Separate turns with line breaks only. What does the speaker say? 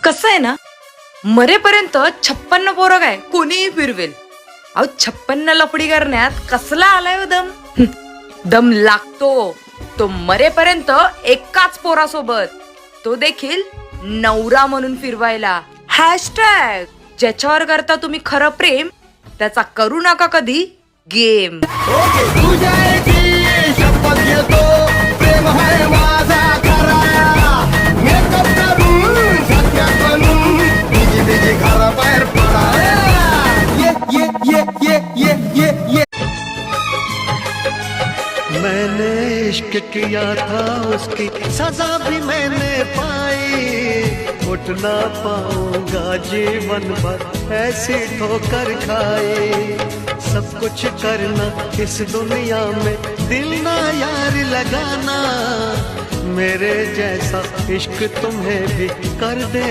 कसं आहे ना, मरेपर्यंत 56 पोरं काय कोणीही फिरवेल. अहो 56 लफडी करण्यात कसला आलाय हो दम. दम लागतो तो मरेपर्यंत एकाच पोरासोबत, तो देखील नवरा म्हणून फिरवायला. हॅशटॅग ज्याच्यावर करता तुम्ही खरं प्रेम, त्याचा करू नका कधी गेम.
मैंने इश्क किया था, उसकी सजा भी मैंने पाई. उठ ना पाऊंगा जीवन भर ऐसी ठोकर खाए. सब कुछ करना इस दुनिया में, दिल ना यार लगाना. मेरे जैसा इश्क तुम्हें भी कर दे.